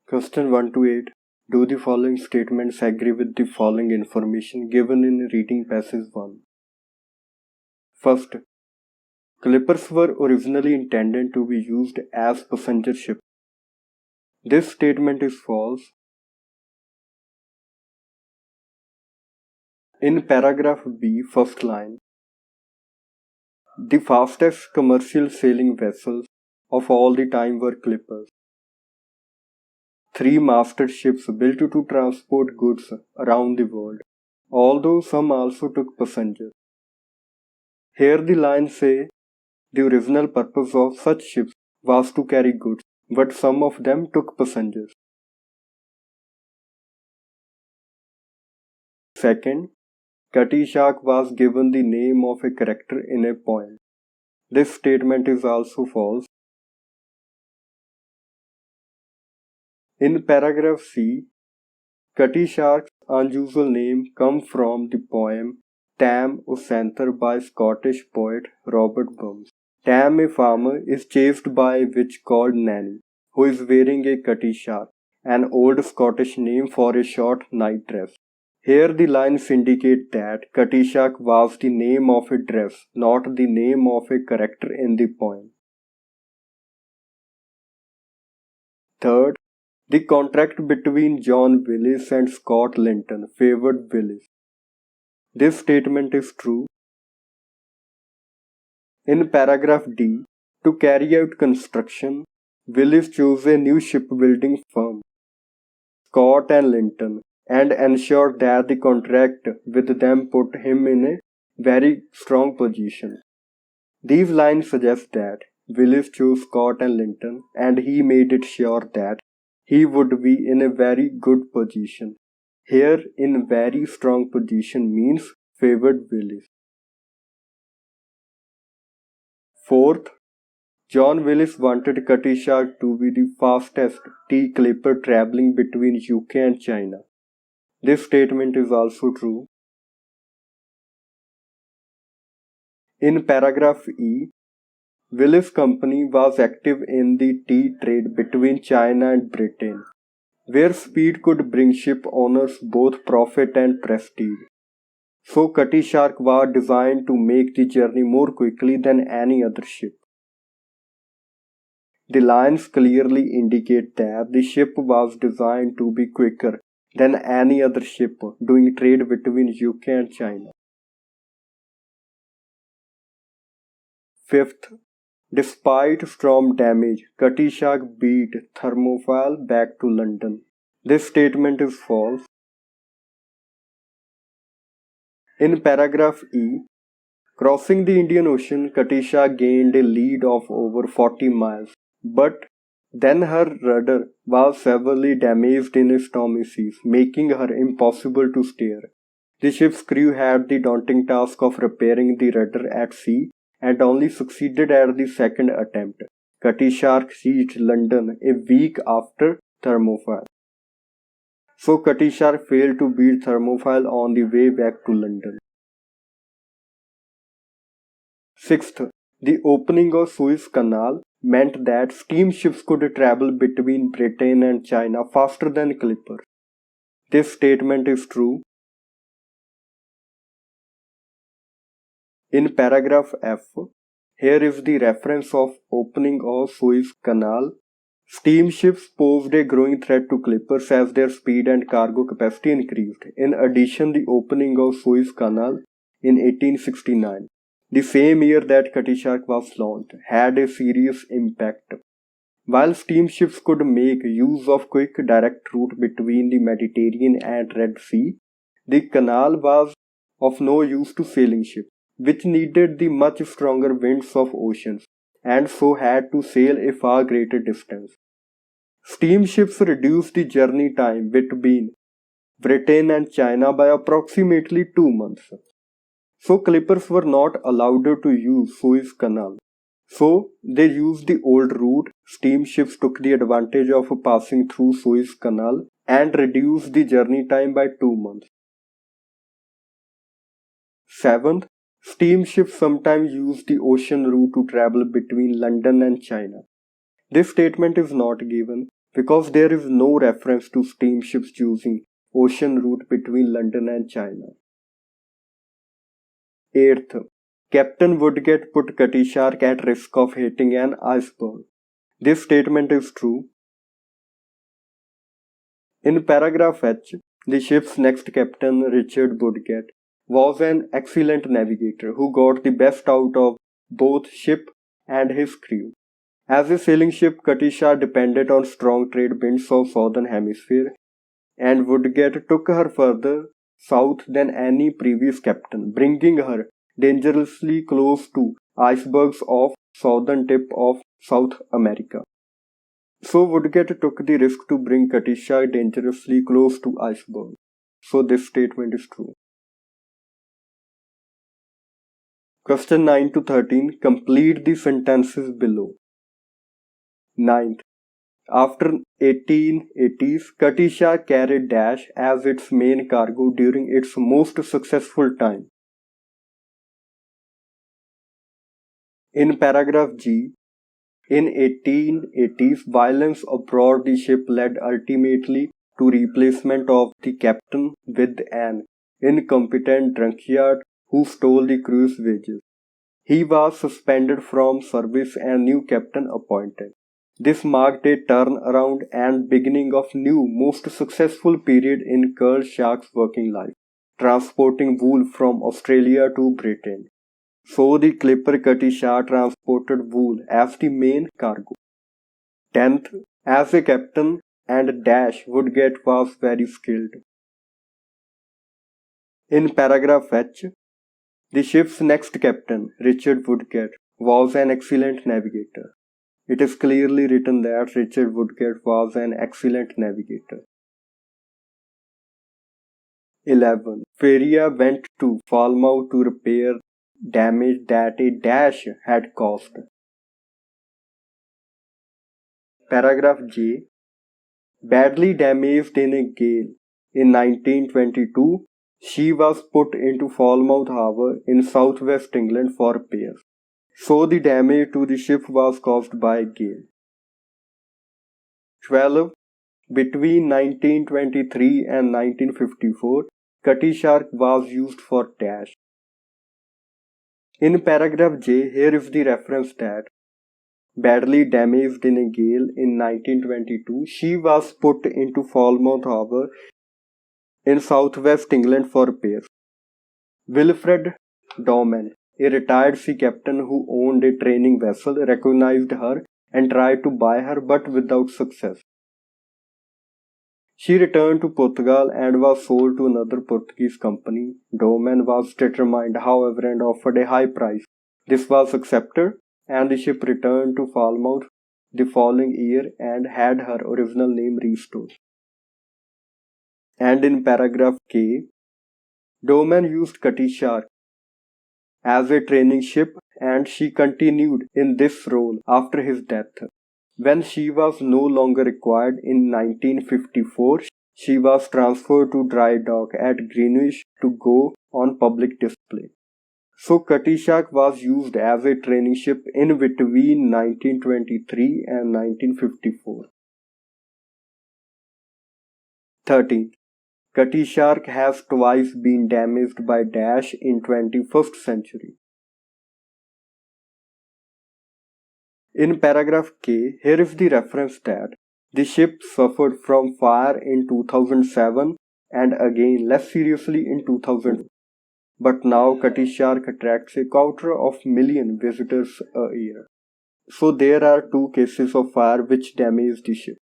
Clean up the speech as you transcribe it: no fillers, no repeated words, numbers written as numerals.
Question 1 to 8. Do the following statements agree with the following information given in reading passage 1? First, clippers were originally intended to be used as passenger ships. This statement is false. In paragraph B, first line, the fastest commercial sailing vessels of all the time were clippers. 3-masted ships built to transport goods around the world, although some also took passengers. Here the lines say the original purpose of such ships was to carry goods, but some of them took passengers. Second, Cutty shark was given the name of a character in a poem. This statement is also false. In paragraph C, Cutty shark's unusual name comes from the poem Tam O'Shanter by Scottish poet Robert Burns. Tam, a farmer, is chased by a witch called Nanny, who is wearing a cutty shark, an old Scottish name for a short night dress. Here the lines indicate that cutty shark was the name of a dress, not the name of a character in the poem. Third, the contract between John Willis and Scott Linton favored Willis. This statement is true. In paragraph D, to carry out construction, Willis chose a new shipbuilding firm, Scott and Linton, and ensured that the contract with them put him in a very strong position. These lines suggest that Willis chose Scott and Linton, and he made it sure that he would be in a very good position. Here, in very strong position means favored Willis. Fourth, John Willis wanted Cutty shark to be the fastest tea clipper traveling between UK and China. This statement is also true. In paragraph E, Willis Company was active in the tea trade between China and Britain, where speed could bring ship owners both profit and prestige. So Cutty shark was designed to make the journey more quickly than any other ship. The lines clearly indicate that the ship was designed to be quicker than any other ship doing trade between UK and China. Fifth, despite storm damage, Cutty shark beat Thermopylae back to London. This statement is false. In paragraph E, crossing the Indian Ocean, Cutty shark gained a lead of over 40 miles, but then her rudder was severely damaged in a stormy seas, making her impossible to steer. The ship's crew had the daunting task of repairing the rudder at sea and only succeeded at the second attempt. Cutty shark reached London a week after Thermopylae. So Cutty shark failed to beat Thermopylae on the way back to London. Sixth, the opening of Suez Canal meant that steamships could travel between Britain and China faster than clippers. This statement is true. In paragraph F, here is the reference of opening of Suez Canal. Steamships posed a growing threat to clippers as their speed and cargo capacity increased. In addition, the opening of Suez Canal in 1869, the same year that Cutty shark was launched, had a serious impact. While steamships could make use of quick direct route between the Mediterranean and Red Sea, the canal was of no use to sailing ships, which needed the much stronger winds of oceans, and so had to sail a far greater distance. Steamships reduced the journey time between Britain and China by approximately 2 months. So clippers were not allowed to use Suez Canal. So they used the old route. Steamships took the advantage of passing through Suez Canal and reduced the journey time by 2 months. Seventh, steamships sometimes use the ocean route to travel between London and China. This statement is not given. because there is no reference to steamships using ocean route between London and China. 8th, Captain Woodgate put Cutty Shark at risk of hitting an iceberg. This statement is true. In paragraph H, the ship's next captain, Richard Woodgate, was an excellent navigator who got the best out of both ship and his crew. As a sailing ship, Cutty Shark depended on strong trade winds of southern hemisphere, and Woodgate took her further south than any previous captain, bringing her dangerously close to icebergs off southern tip of South America. So Woodgate took the risk to bring Cutty Shark dangerously close to iceberg. So this statement is true. Question 9 to 13. Complete the sentences below. 9th. After 1880s, Cutty Shark carried dash as its main cargo during its most successful time. In paragraph G, in 1880s, violence aboard the ship led ultimately to replacement of the captain with an incompetent drunkard who stole the crew's wages. He was suspended from service and new captain appointed. This marked a turnaround and beginning of new, most successful period in Curl Shark's working life, transporting wool from Australia to Britain. So the clipper Cutty Shark transported wool as the main cargo. 10th, as a captain and dash, Woodgate was very skilled. In paragraph H, the ship's next captain, Richard Woodgate, was an excellent navigator. It is clearly written that Richard Woodgate was an excellent navigator. 11. Feria went to Falmouth to repair damage that a dash had caused. Paragraph J. Badly damaged in a gale in 1922, she was put into Falmouth Harbour in southwest England for repairs. So the damage to the ship was caused by a gale. 12. Between 1923 and 1954, Cutty Shark was used for dash. In paragraph J, here is the reference that badly damaged in a gale in 1922, she was put into Falmouth Harbour in southwest England for repairs. Wilfred Dorman, a retired sea captain who owned a training vessel, recognized her and tried to buy her but without success. She returned to Portugal and was sold to another Portuguese company. Dorman was determined, however, and offered a high price. This was accepted, and the ship returned to Falmouth the following year and had her original name restored. And in paragraph K, Dorman used Cutty Shark as a training ship, and she continued in this role after his death. When she was no longer required in 1954, she was transferred to dry dock at Greenwich to go on public display. So Cutty Shark was used as a training ship in between 1923 and 1954. 13. Cutty Shark has twice been damaged by dash in 21st century. In paragraph K, here is the reference that the ship suffered from fire in 2007 and again less seriously in 2000. But now Cutty Shark attracts a 250,000 visitors a year. So there are two cases of fire which damaged the ship.